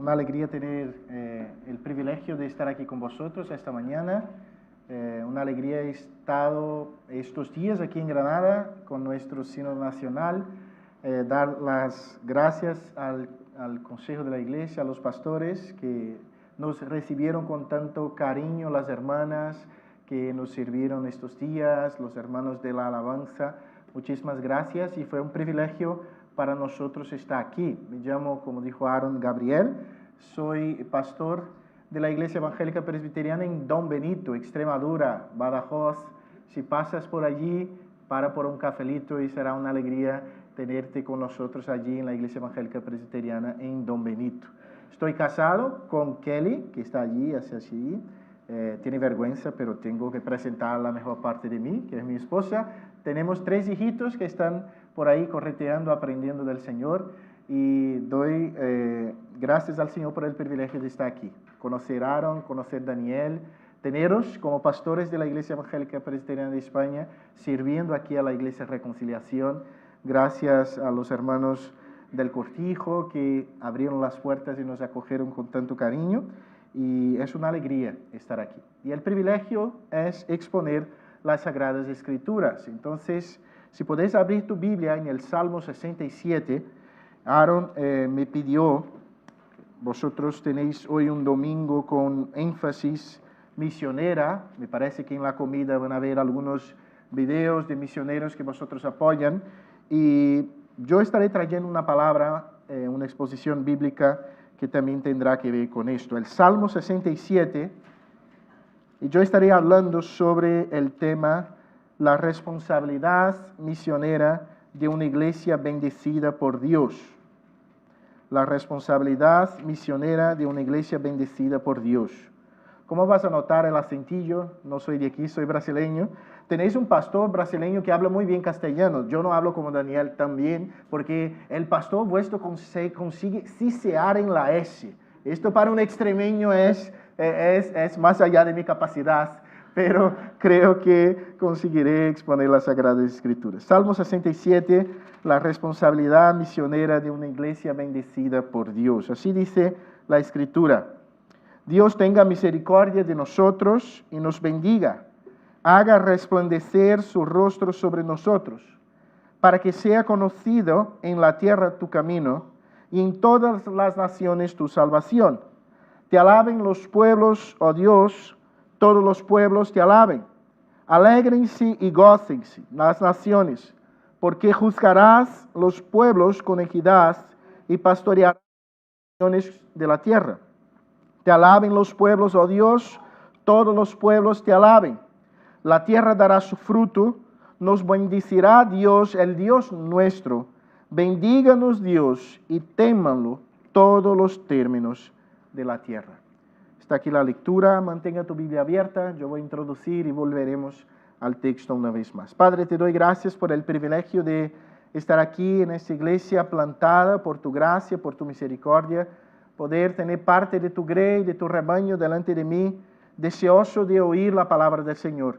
Una alegría tener el privilegio de estar aquí con vosotros esta mañana. Una alegría he estado estos días aquí en Granada con nuestro Sínodo Nacional. Dar las gracias al Consejo de la Iglesia, a los pastores que nos recibieron con tanto cariño, las hermanas que nos sirvieron estos días, los hermanos de la alabanza. Muchísimas gracias y fue un privilegio para nosotros estar aquí. Me llamo, como dijo Aaron, Gabriel. Soy pastor de la Iglesia Evangélica Presbiteriana en Don Benito, Extremadura, Badajoz. Si pasas por allí, para por un cafelito y será una alegría tenerte con nosotros allí en la Iglesia Evangélica Presbiteriana en Don Benito. Estoy casado con Kelly, que está allí, hacia allí. Tiene vergüenza, pero tengo que presentar la mejor parte de mí, que es mi esposa. Tenemos 3 hijitos que están por ahí correteando, aprendiendo del Señor, y doy gracias al Señor por el privilegio de estar aquí. Conocer a Aaron, conocer a Daniel, teneros como pastores de la Iglesia Evangélica Presbiteriana de España, sirviendo aquí a la Iglesia Reconciliación. Gracias a los hermanos del Cortijo que abrieron las puertas y nos acogieron con tanto cariño, y es una alegría estar aquí. Y el privilegio es exponer las Sagradas Escrituras. Entonces, si podéis abrir tu Biblia en el Salmo 67, Aaron me pidió, vosotros tenéis hoy un domingo con énfasis misionera, me parece que en la comida van a ver algunos videos de misioneros que vosotros apoyan, y yo estaré trayendo una palabra, una exposición bíblica que también tendrá que ver con esto. El Salmo 67, y yo estaré hablando sobre el tema la responsabilidad misionera de una iglesia bendecida por Dios. La responsabilidad misionera de una iglesia bendecida por Dios. ¿Cómo vas a notar el acentillo? No soy de aquí, soy brasileño. Tenéis un pastor brasileño que habla muy bien castellano. Yo no hablo como Daniel también, porque el pastor vuestro consigue sisear en la S. Esto para un extremeño es más allá de mi capacidad, pero creo que conseguiré exponer las Sagradas Escrituras. Salmo 67, la responsabilidad misionera de una iglesia bendecida por Dios. Así dice la Escritura. Dios tenga misericordia de nosotros y nos bendiga. Haga resplandecer su rostro sobre nosotros, para que sea conocido en la tierra tu camino y en todas las naciones tu salvación. Te alaben los pueblos, oh Dios, todos los pueblos te alaben. Alégrense y gócense las naciones, porque juzgarás los pueblos con equidad y pastorearás las naciones de la tierra. Te alaben los pueblos, oh Dios, todos los pueblos te alaben. La tierra dará su fruto, nos bendecirá Dios, el Dios nuestro. Bendíganos Dios y témanlo todos los términos de la tierra. Está aquí la lectura, mantenga tu Biblia abierta, yo voy a introducir y volveremos al texto una vez más. Padre, te doy gracias por el privilegio de estar aquí en esta iglesia plantada por tu gracia, por tu misericordia, poder tener parte de tu grey, de tu rebaño delante de mí, deseoso de oír la palabra del Señor.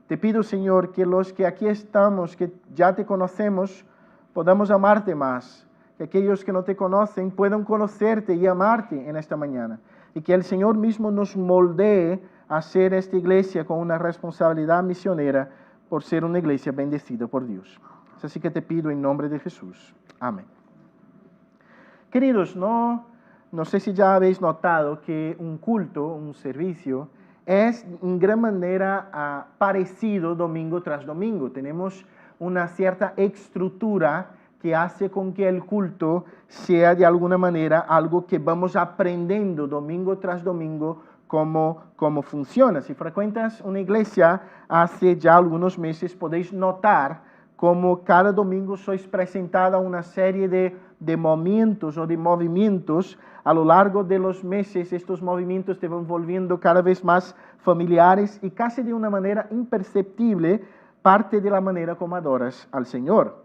Te pido, Señor, que los que aquí estamos, que ya te conocemos, podamos amarte más, que aquellos que no te conocen puedan conocerte y amarte en esta mañana, y que el Señor mismo nos moldee a hacer esta iglesia con una responsabilidad misionera por ser una iglesia bendecida por Dios. Así que te pido en nombre de Jesús. Amén. Queridos, no sé si ya habéis notado que un culto, un servicio, es en gran manera parecido domingo tras domingo. Tenemos una cierta estructura que hace con que el culto sea de alguna manera algo que vamos aprendiendo domingo tras domingo cómo funciona. Si frecuentas una iglesia hace ya algunos meses, podéis notar cómo cada domingo sois presentada una serie de momentos o de movimientos. A lo largo de los meses, estos movimientos te van volviendo cada vez más familiares y casi de una manera imperceptible parte de la manera como adoras al Señor.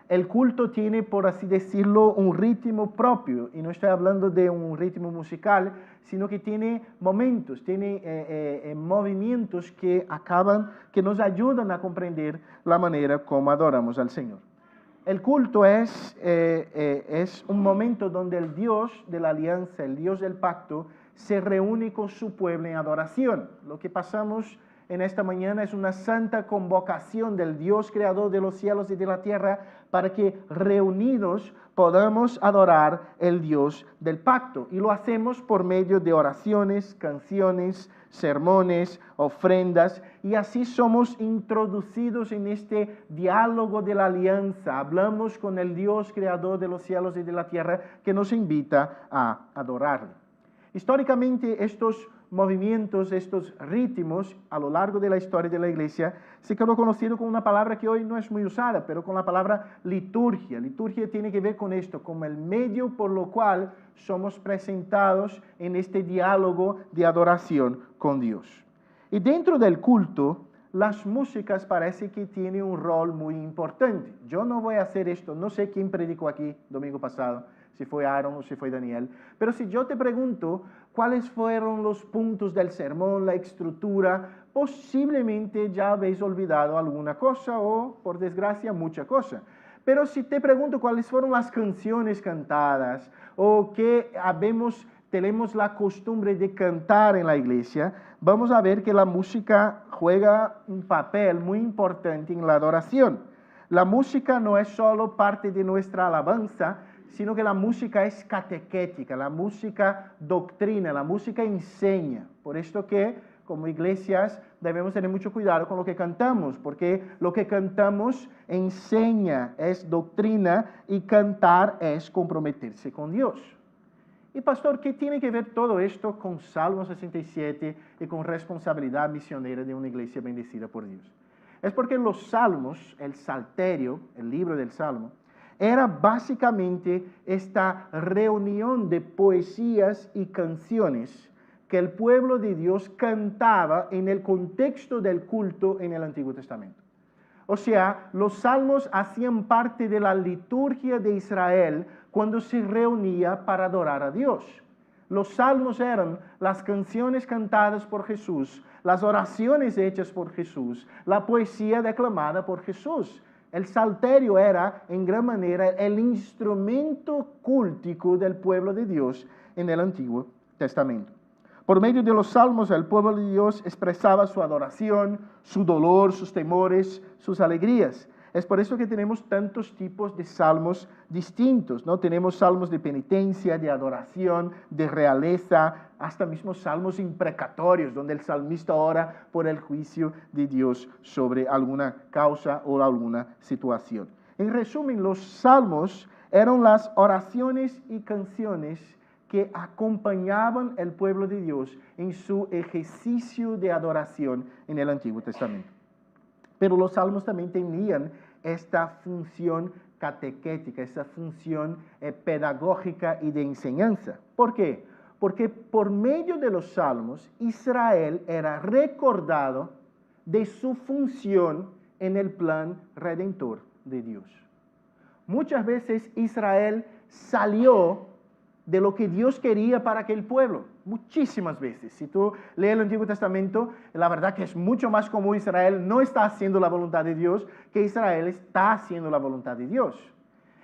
El culto tiene, por así decirlo, un ritmo propio, y no estoy hablando de un ritmo musical, sino que tiene momentos, tiene movimientos que nos ayudan a comprender la manera como adoramos al Señor. El culto es un momento donde el Dios de la alianza, el Dios del pacto, se reúne con su pueblo en adoración. Lo que pasamos en esta mañana es una santa convocación del Dios creador de los cielos y de la tierra para que reunidos podamos adorar el Dios del pacto. Y lo hacemos por medio de oraciones, canciones, sermones, ofrendas, y así somos introducidos en este diálogo de la alianza. Hablamos con el Dios creador de los cielos y de la tierra que nos invita a adorarle. Históricamente estos movimientos, estos ritmos a lo largo de la historia de la iglesia se quedó conocido con una palabra que hoy no es muy usada, pero con la palabra liturgia. Liturgia tiene que ver con esto, como el medio por lo cual somos presentados en este diálogo de adoración con Dios. Y dentro del culto, las músicas parece que tienen un rol muy importante. Yo no voy a hacer esto, no sé quién predicó aquí domingo pasado, si fue Aaron o si fue Daniel, pero si yo te pregunto cuáles fueron los puntos del sermón, la estructura, posiblemente ya habéis olvidado alguna cosa o, por desgracia, mucha cosa. Pero si te pregunto cuáles fueron las canciones cantadas o que tenemos la costumbre de cantar en la iglesia, vamos a ver que la música juega un papel muy importante en la adoración. La música no es solo parte de nuestra alabanza, sino que la música es catequética, la música doctrina, la música enseña. Por esto que, como iglesias, debemos tener mucho cuidado con lo que cantamos, porque lo que cantamos enseña, es doctrina, y cantar es comprometerse con Dios. Y pastor, ¿qué tiene que ver todo esto con Salmo 67 y con responsabilidad misionera de una iglesia bendecida por Dios? Es porque los salmos, el Salterio, el libro del Salmo, era básicamente esta reunión de poesías y canciones que el pueblo de Dios cantaba en el contexto del culto en el Antiguo Testamento. O sea, los salmos hacían parte de la liturgia de Israel cuando se reunía para adorar a Dios. Los salmos eran las canciones cantadas por Jesús, las oraciones hechas por Jesús, la poesía declamada por Jesús. El salterio era, en gran manera, el instrumento cultico del pueblo de Dios en el Antiguo Testamento. Por medio de los salmos, el pueblo de Dios expresaba su adoración, su dolor, sus temores, sus alegrías. Es por eso que tenemos tantos tipos de salmos distintos, ¿no? Tenemos salmos de penitencia, de adoración, de realeza, hasta mismos salmos imprecatorios, donde el salmista ora por el juicio de Dios sobre alguna causa o alguna situación. En resumen, los salmos eran las oraciones y canciones que acompañaban al pueblo de Dios en su ejercicio de adoración en el Antiguo Testamento. Pero los salmos también tenían esta función catequética, esta función pedagógica y de enseñanza. ¿Por qué? Porque por medio de los salmos, Israel era recordado de su función en el plan redentor de Dios. Muchas veces Israel salió de lo que Dios quería para aquel pueblo, muchísimas veces. Si tú lees el Antiguo Testamento, la verdad que es mucho más común Israel no está haciendo la voluntad de Dios que Israel está haciendo la voluntad de Dios.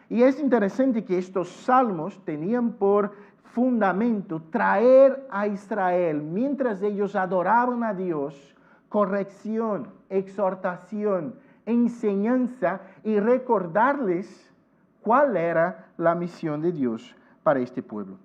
Y es interesante que estos salmos tenían por fundamento traer a Israel, mientras ellos adoraban a Dios, corrección, exhortación, enseñanza y recordarles cuál era la misión de Dios para este pueblo.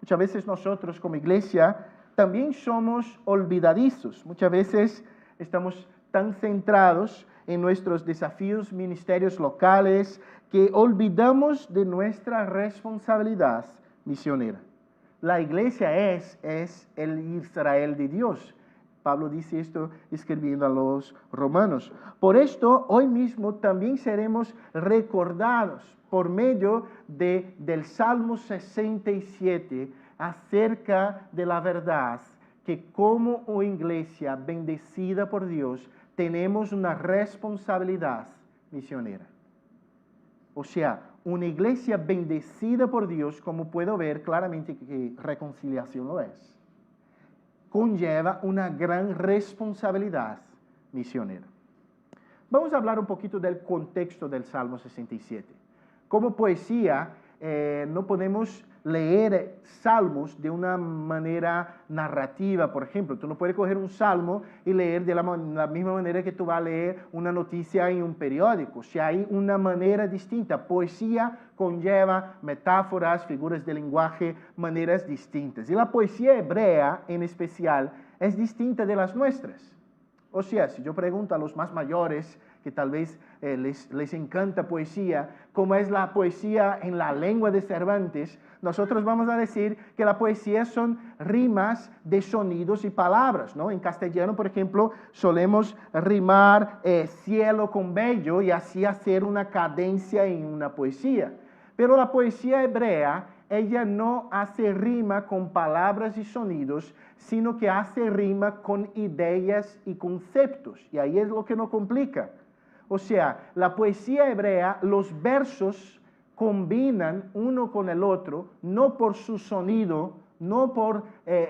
Muchas veces nosotros como iglesia también somos olvidadizos. Muchas veces estamos tan centrados en nuestros desafíos, ministerios locales, que olvidamos de nuestra responsabilidad misionera. La iglesia es el Israel de Dios. Pablo dice esto escribiendo a los romanos. Por esto, hoy mismo también seremos recordados por medio del Salmo 67 acerca de la verdad que como una iglesia bendecida por Dios tenemos una responsabilidad misionera. O sea, una iglesia bendecida por Dios, como puedo ver claramente que reconciliación lo es, conlleva una gran responsabilidad misionera. vamos a hablar un poquito del contexto del Salmo 67. Como poesía, no podemos leer salmos de una manera narrativa, por ejemplo. Tú no puedes coger un salmo y leer de la misma manera que tú vas a leer una noticia en un periódico. O sea, hay una manera distinta. Poesía conlleva metáforas, figuras de lenguaje, maneras distintas. Y la poesía hebrea, en especial, es distinta de las nuestras. O sea, si yo pregunto a los más mayores, que tal vez les encanta poesía, como es la poesía en la lengua de Cervantes, nosotros vamos a decir que la poesía son rimas de sonidos y palabras, ¿no? En castellano, por ejemplo, solemos rimar cielo con bello y así hacer una cadencia en una poesía. Pero la poesía hebrea, ella no hace rima con palabras y sonidos, sino que hace rima con ideas y conceptos. Y ahí es lo que nos complica. O sea, la poesía hebrea, los versos combinan uno con el otro, no por su sonido, no por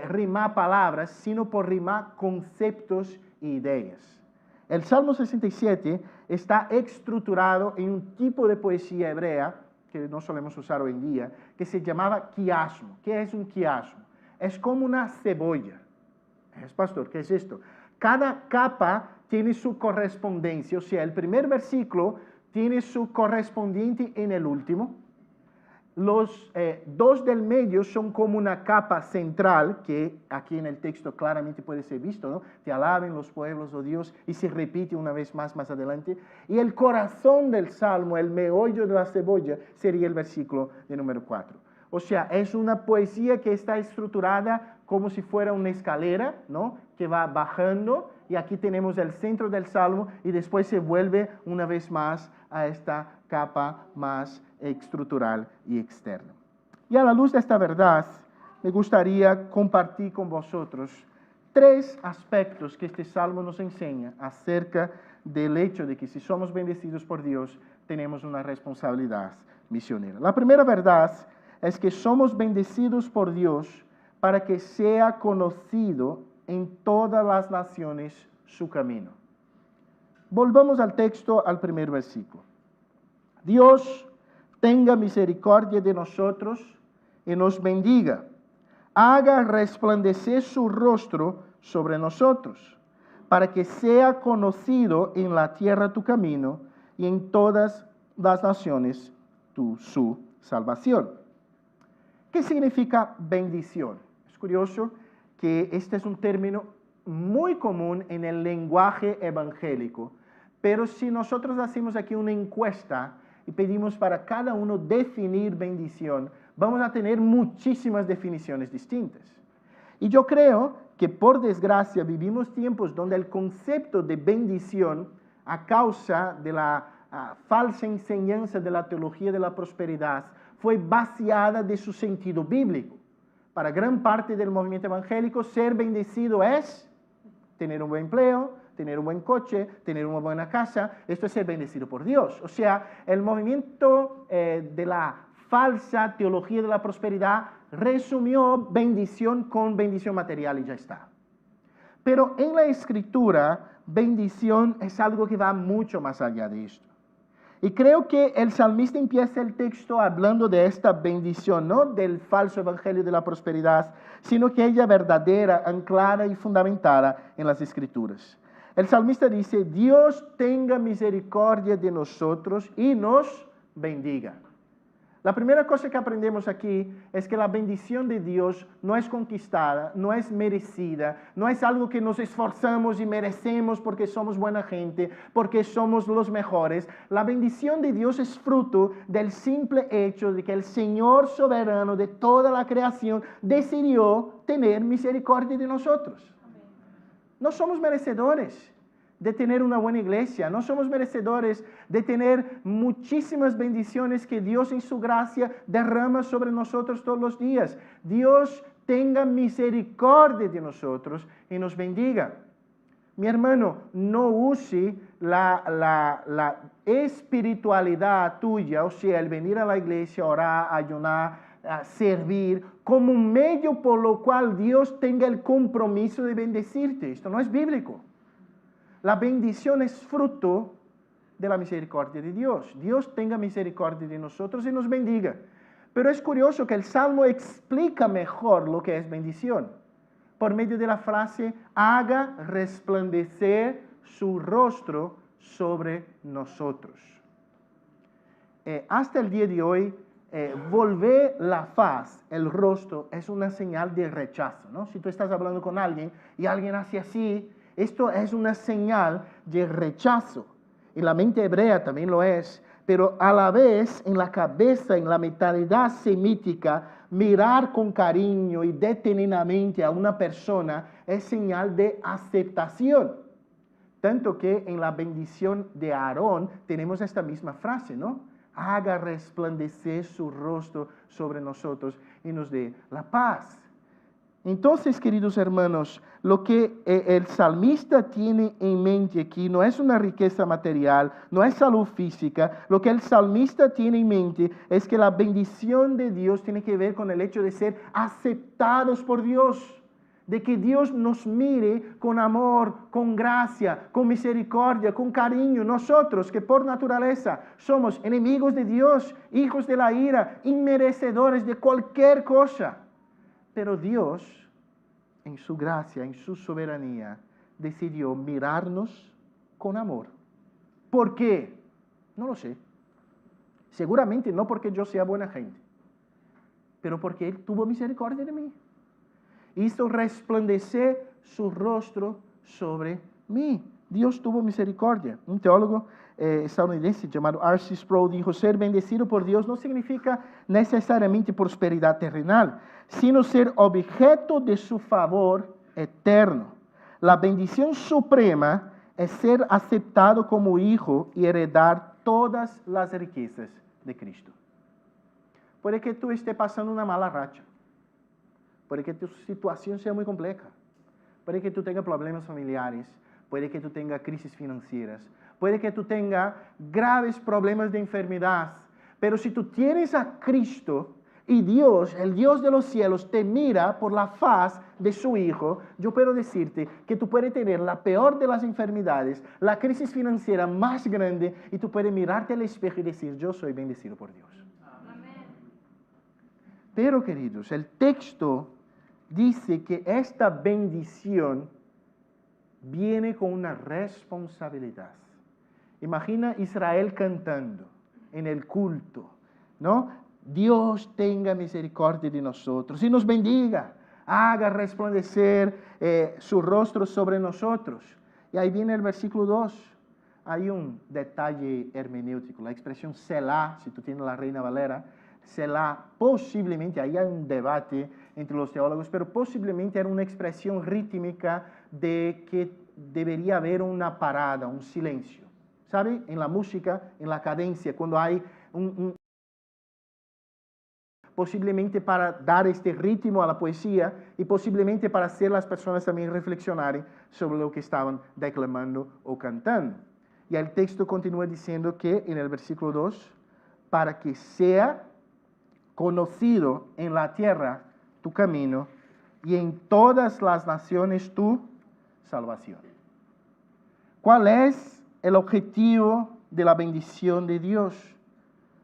rimar palabras, sino por rimar conceptos e ideas. El Salmo 67 está estructurado en un tipo de poesía hebrea, que no solemos usar hoy en día, que se llamaba quiasmo. ¿Qué es un quiasmo? Es como una cebolla. Pastor, ¿qué es esto? Cada capa tiene su correspondencia, o sea, el primer versículo tiene su correspondiente en el último. Los dos del medio son como una capa central, que aquí en el texto claramente puede ser visto, ¿no? Te alaben los pueblos, oh Dios, y se repite una vez más adelante. Y el corazón del Salmo, el meollo de la cebolla, sería el versículo de número 4. O sea, es una poesía que está estructurada como si fuera una escalera, ¿no? Que va bajando, y aquí tenemos el centro del Salmo, y después se vuelve una vez más a esta capa más estructural y externa. Y a la luz de esta verdad, me gustaría compartir con vosotros 3 aspectos que este Salmo nos enseña acerca del hecho de que si somos bendecidos por Dios, tenemos una responsabilidad misionera. La primera verdad es que somos bendecidos por Dios para que sea conocido en todas las naciones su camino. Volvamos al texto, al primer versículo. Dios tenga misericordia de nosotros y nos bendiga. Haga resplandecer su rostro sobre nosotros, para que sea conocido en la tierra tu camino y en todas las naciones su salvación. ¿Qué significa bendición? Es curioso que este es un término muy común en el lenguaje evangélico, pero si nosotros hacemos aquí una encuesta y pedimos para cada uno definir bendición, vamos a tener muchísimas definiciones distintas. Y yo creo que por desgracia vivimos tiempos donde el concepto de bendición, a causa de la falsa enseñanza de la teología de la prosperidad, fue vaciada de su sentido bíblico. Para gran parte del movimiento evangélico, ser bendecido es tener un buen empleo, tener un buen coche, tener una buena casa. Esto es ser bendecido por Dios. O sea, el movimiento de la falsa teología de la prosperidad resumió bendición con bendición material y ya está. Pero en la Escritura, bendición es algo que va mucho más allá de esto. Y creo que el salmista empieza el texto hablando de esta bendición, no del falso evangelio de la prosperidad, sino que ella verdadera, anclada y fundamentada en las Escrituras. El salmista dice, Dios tenga misericordia de nosotros y nos bendiga. La primera cosa que aprendemos aquí es que la bendición de Dios no es conquistada, no es merecida, no es algo que nos esforzamos y merecemos porque somos buena gente, porque somos los mejores. La bendición de Dios es fruto del simple hecho de que el Señor soberano de toda la creación decidió tener misericordia de nosotros. No somos merecedores de tener una buena iglesia, no somos merecedores de tener muchísimas bendiciones que Dios en su gracia derrama sobre nosotros todos los días. Dios tenga misericordia de nosotros y nos bendiga. Mi hermano, no use la espiritualidad tuya, o sea, el venir a la iglesia, orar, ayunar, servir, como un medio por lo cual Dios tenga el compromiso de bendecirte. Esto no es bíblico. La bendición es fruto de la misericordia de Dios. Dios tenga misericordia de nosotros y nos bendiga. Pero es curioso que el Salmo explica mejor lo que es bendición, por medio de la frase, haga resplandecer su rostro sobre nosotros. Hasta el día de hoy, volver la faz, el rostro, es una señal de rechazo, ¿no? Si tú estás hablando con alguien y alguien hace así, esto es una señal de rechazo. En la mente hebrea también lo es, pero a la vez en la cabeza, en la mentalidad semítica, mirar con cariño y detenidamente a una persona es señal de aceptación. Tanto que en la bendición de Aarón tenemos esta misma frase, ¿no? Haga resplandecer su rostro sobre nosotros y nos dé la paz. Entonces, queridos hermanos, lo que el salmista tiene en mente aquí no es una riqueza material, no es salud física. Lo que el salmista tiene en mente es que la bendición de Dios tiene que ver con el hecho de ser aceptados por Dios, de que Dios nos mire con amor, con gracia, con misericordia, con cariño. Nosotros que por naturaleza somos enemigos de Dios, hijos de la ira, inmerecedores de cualquier cosa. Pero Dios, en su gracia, en su soberanía, decidió mirarnos con amor. ¿Por qué? No lo sé. Seguramente no porque yo sea buena gente, pero porque Él tuvo misericordia de mí. Hizo resplandecer su rostro sobre mí. Dios tuvo misericordia. Un teólogo estadounidense llamado R.C. Sproul dijo, ser bendecido por Dios no significa necesariamente prosperidad terrenal, sino ser objeto de su favor eterno. La bendición suprema es ser aceptado como hijo y heredar todas las riquezas de Cristo. Puede que tú estés pasando una mala racha. Puede que tu situación sea muy compleja. Puede que tú tengas problemas familiares. Puede que tú tengas crisis financieras. Puede que tú tengas graves problemas de enfermedad. Pero si tú tienes a Cristo y Dios, el Dios de los cielos, te mira por la faz de su Hijo, yo puedo decirte que tú puedes tener la peor de las enfermedades, la crisis financiera más grande, y tú puedes mirarte al espejo y decir, yo soy bendecido por Dios. Amén. Pero, queridos, el texto dice que esta bendición viene con una responsabilidad. Imagina Israel cantando en el culto, ¿no? Dios tenga misericordia de nosotros y nos bendiga, haga resplandecer su rostro sobre nosotros. Y ahí viene el versículo 2. Hay un detalle hermenéutico, la expresión Selah, si tú tienes la Reina Valera, Selah, posiblemente, ahí hay un debate entre los teólogos, pero posiblemente era una expresión rítmica de que debería haber una parada, un silencio. ¿Sabe? En la música, en la cadencia, cuando hay posiblemente para dar este ritmo a la poesía y posiblemente para hacer las personas también reflexionar sobre lo que estaban declamando o cantando. Y el texto continúa diciendo que en el versículo 2, para que sea conocido en la tierra tu camino y en todas las naciones tu salvación. ¿Cuál es el objetivo de la bendición de Dios?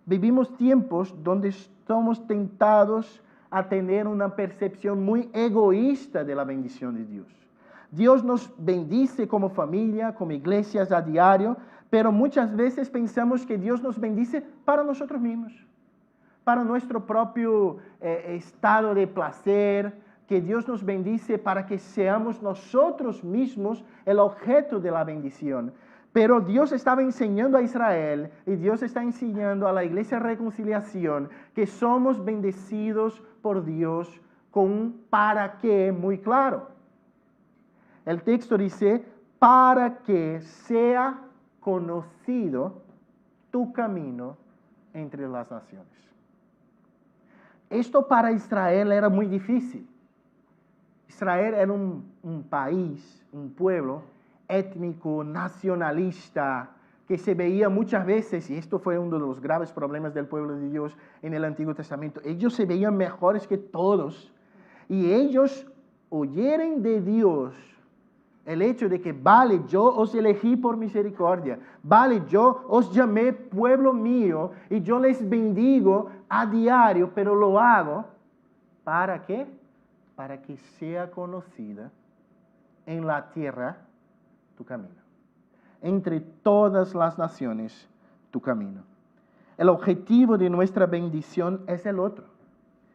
Vivimos tiempos donde estamos tentados a tener una percepción muy egoísta de la bendición de Dios. Dios nos bendice como familia, como iglesias a diario, pero muchas veces pensamos que Dios nos bendice para nosotros mismos, para nuestro propio estado de placer, que Dios nos bendice para que seamos nosotros mismos el objeto de la bendición. Pero Dios estaba enseñando a Israel y Dios está enseñando a la Iglesia de Reconciliación que somos bendecidos por Dios con un para qué muy claro. El texto dice, para que sea conocido tu camino entre las naciones. Esto para Israel era muy difícil. Israel era un país, un pueblo étnico, nacionalista, que se veía muchas veces, y esto fue uno de los graves problemas del pueblo de Dios en el Antiguo Testamento, ellos se veían mejores que todos, y ellos oyeron de Dios El hecho de que, vale, yo os elegí por misericordia, vale, yo os llamé pueblo mío y yo les bendigo a diario, pero lo hago, ¿para qué? Para que sea conocida en la tierra tu camino. Entre todas las naciones tu camino. El objetivo de nuestra bendición es el otro,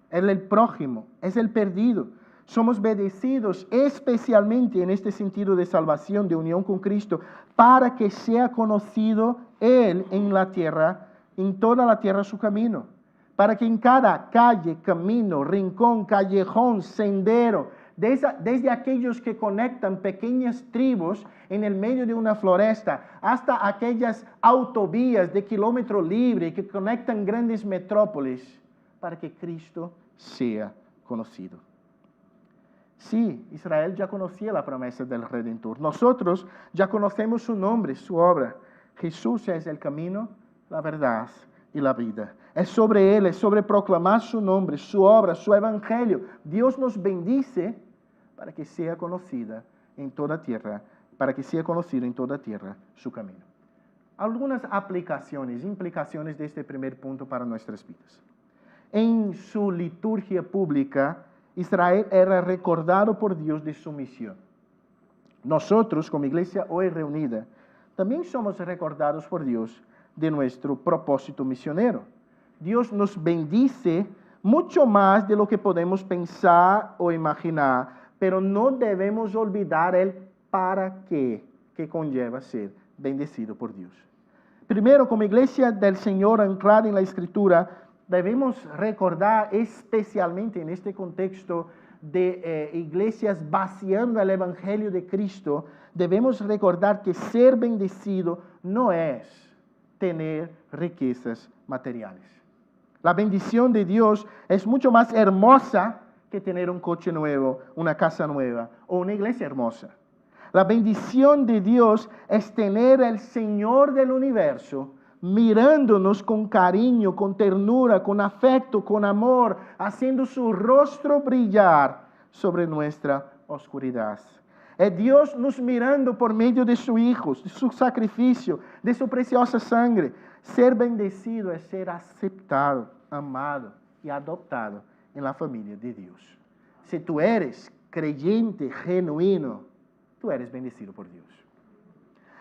es el prójimo, es el perdido. Somos bendecidos especialmente en este sentido de salvación, de unión con Cristo, para que sea conocido Él en la tierra, en toda la tierra su camino. Para que en cada calle, camino, rincón, callejón, sendero, desde aquellos que conectan pequeñas tribus en el medio de una floresta, hasta aquellas autovías de kilómetro libre que conectan grandes metrópolis, para que Cristo sea conocido. Sí, Israel ya conocía la promesa del Redentor. Nosotros ya conocemos su nombre, su obra. Jesús es el camino, la verdad y la vida. Es sobre Él, es sobre proclamar su nombre, su obra, su evangelio. Dios nos bendice para que sea conocida en toda tierra, para que sea conocido en toda tierra su camino. Algunas aplicaciones, implicaciones de este primer punto para nuestras vidas. En su liturgia pública, Israel era recordado por Dios de su misión. Nosotros, como iglesia hoy reunida, también somos recordados por Dios de nuestro propósito misionero. Dios nos bendice mucho más de lo que podemos pensar o imaginar, pero no debemos olvidar el para qué que conlleva ser bendecido por Dios. Primero, como iglesia del Señor anclada en la Escritura, debemos recordar especialmente en este contexto de iglesias vaciando el Evangelio de Cristo, debemos recordar que ser bendecido no es tener riquezas materiales. La bendición de Dios es mucho más hermosa que tener un coche nuevo, una casa nueva o una iglesia hermosa. La bendición de Dios es tener al Señor del universo mirándonos con cariño, con ternura, con afecto, con amor, haciendo su rostro brillar sobre nuestra oscuridad. Es Dios nos mirando por medio de su Hijo, de su sacrificio, de su preciosa sangre. Ser bendecido es ser aceptado, amado y adoptado en la familia de Dios. Si tú eres creyente genuino, tú eres bendecido por Dios.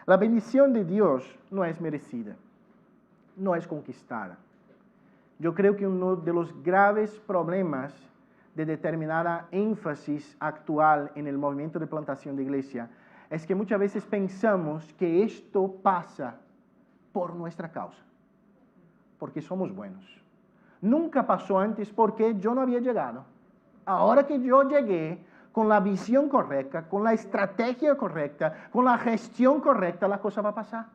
La bendición de Dios no es merecida, no es conquistada. Yo creo que uno de los graves problemas de determinada énfasis actual en el movimiento de plantación de iglesia es que muchas veces pensamos que esto pasa por nuestra causa, porque somos buenos. Nunca pasó antes porque yo no había llegado. Ahora que yo llegué, con la visión correcta, con la estrategia correcta, con la gestión correcta, la cosa va a pasar.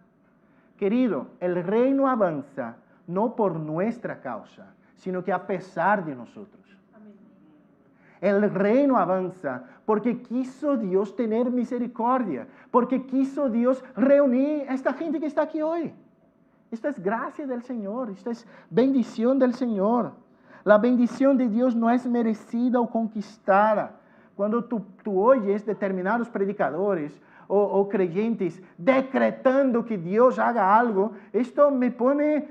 Querido, el reino avanza no por nuestra causa, sino que a pesar de nosotros. El reino avanza porque quiso Dios tener misericordia, porque quiso Dios reunir a esta gente que está aquí hoy. Esta es gracia del Señor, esta es bendición del Señor. La bendición de Dios no es merecida o conquistada. Cuando tú oyes determinados predicadores o creyentes decretando que Dios haga algo, esto me pone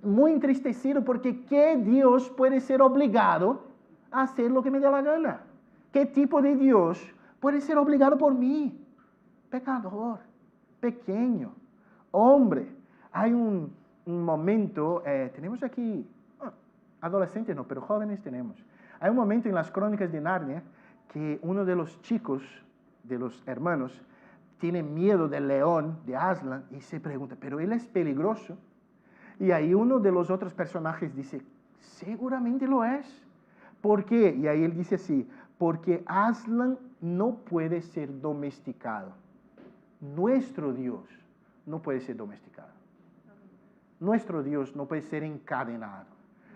muy entristecido porque ¿qué Dios puede ser obligado a hacer lo que me dé la gana? ¿Qué tipo de Dios puede ser obligado por mí? Pecador, pequeño, hombre. Hay un momento, tenemos aquí, adolescentes no, pero jóvenes tenemos. Hay un momento en las crónicas de Narnia que uno de los chicos, de los hermanos, tiene miedo del león, de Aslan, y se pregunta, ¿pero él es peligroso? Y ahí uno de los otros personajes dice, seguramente lo es. ¿Por qué? Y ahí él dice así, porque Aslan no puede ser domesticado. Nuestro Dios no puede ser domesticado. Nuestro Dios no puede ser encadenado.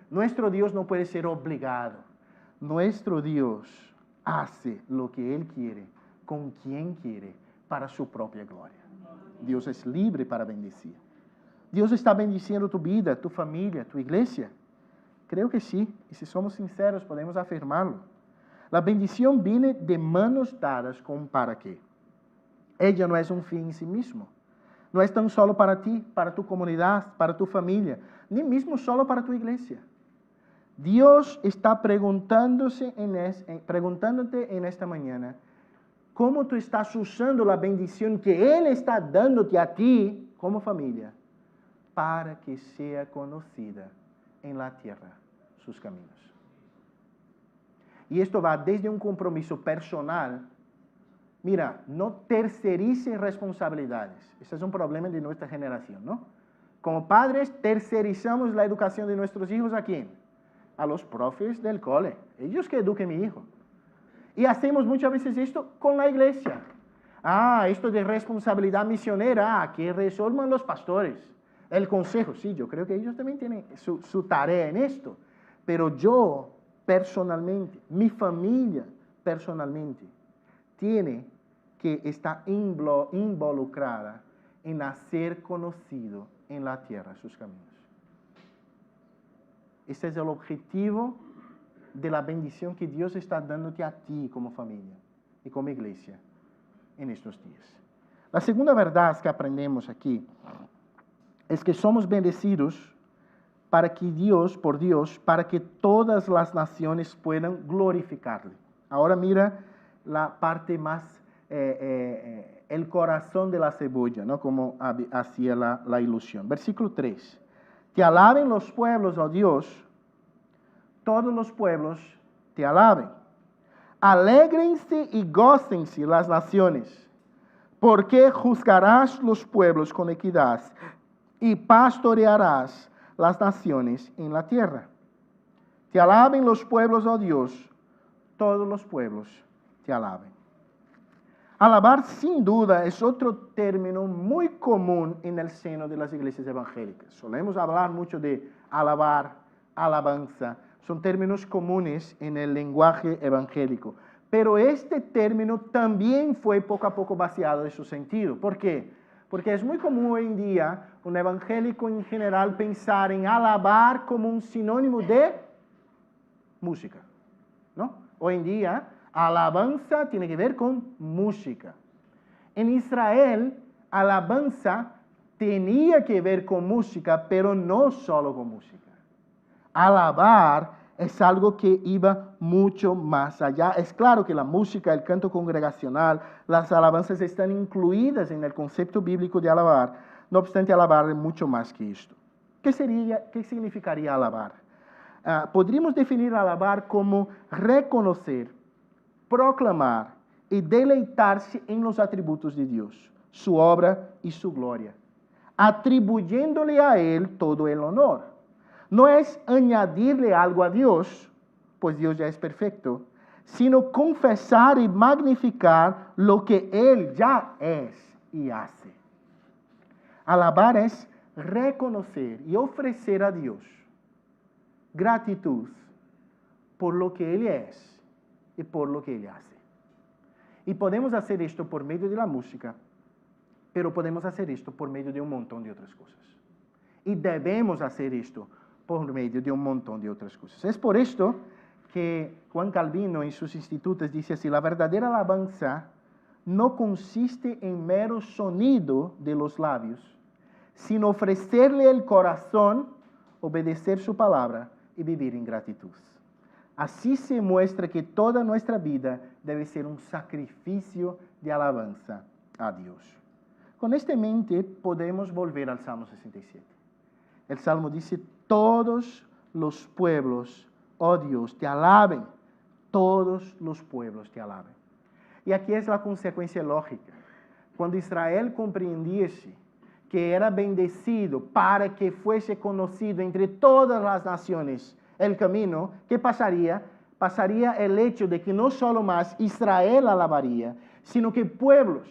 Nuestro Dios no puede ser obligado. Nuestro Dios hace lo que Él quiere, con quien quiere, para su propia gloria. Dios es libre para bendecir. Dios está bendiciendo tu vida, tu familia, tu iglesia. Creo que sí, y si somos sinceros podemos afirmarlo. La bendición viene de manos dadas con para qué. Ella no es un fin en sí mismo. No es tan solo para ti, para tu comunidad, para tu familia, ni mismo solo para tu iglesia. Dios está preguntándote en esta mañana, ¿cómo tú estás usando la bendición que Él está dándote a ti como familia para que sea conocida en la tierra sus caminos? Y esto va desde un compromiso personal. Mira, no tercerice responsabilidades. Ese es un problema de nuestra generación, ¿no? Como padres, tercerizamos la educación de nuestros hijos ¿a quién? A los profes del cole. Ellos que eduquen a mi hijo. Y hacemos muchas veces esto con la iglesia. Esto de responsabilidad misionera, que resuelvan los pastores. El consejo, sí, yo creo que ellos también tienen su tarea en esto. Pero yo, personalmente, mi familia, personalmente, tiene que estar involucrada en hacer conocido en la tierra sus caminos. Ese es el objetivo de la bendición que Dios está dándote a ti como familia y como iglesia en estos días. La segunda verdad que aprendemos aquí es que somos bendecidos por Dios, para que todas las naciones puedan glorificarle. Ahora mira la parte más, el corazón de la cebolla, ¿no? Como hacía la ilusión. Versículo 3. Te alaben los pueblos, oh Dios, todos los pueblos te alaben. Alégrense y gócense las naciones, porque juzgarás los pueblos con equidad y pastorearás las naciones en la tierra. Te alaben los pueblos, oh Dios, todos los pueblos te alaben. Alabar, sin duda, es otro término muy común en el seno de las iglesias evangélicas. Solemos hablar mucho de alabar, alabanza. Son términos comunes en el lenguaje evangélico. Pero este término también fue poco a poco vaciado de su sentido. ¿Por qué? Porque es muy común hoy en día un evangélico en general pensar en alabar como un sinónimo de música, ¿no? Hoy en día, alabanza tiene que ver con música. En Israel, alabanza tenía que ver con música, pero no solo con música. Alabar es algo que iba mucho más allá. Es claro que la música, el canto congregacional, las alabanzas están incluidas en el concepto bíblico de alabar. No obstante, alabar es mucho más que esto. ¿Qué significaría alabar? Podríamos definir alabar como reconocer, proclamar y deleitarse en los atributos de Dios, su obra y su gloria, atribuyéndole a Él todo el honor. No es añadirle algo a Dios, pues Dios ya es perfecto, sino confesar y magnificar lo que Él ya es y hace. Alabar es reconocer y ofrecer a Dios gratitud por lo que Él es y por lo que Él hace. Y podemos hacer esto por medio de la música, pero podemos hacer esto por medio de un montón de otras cosas. Y debemos hacer esto por medio de un montón de otras cosas. Es por esto que Juan Calvino en sus institutos dice así: la verdadera alabanza no consiste en mero sonido de los labios, sino ofrecerle el corazón, obedecer su palabra y vivir en gratitud. Así se muestra que toda nuestra vida debe ser un sacrificio de alabanza a Dios. Con esta en mente podemos volver al Salmo 67. El Salmo dice: todos los pueblos, oh Dios, te alaben. Todos los pueblos te alaben. Y aquí es la consecuencia lógica. Cuando Israel comprendiese que era bendecido para que fuese conocido entre todas las naciones el camino, ¿qué pasaría? Pasaría el hecho de que no solo más Israel alabaría, sino que pueblos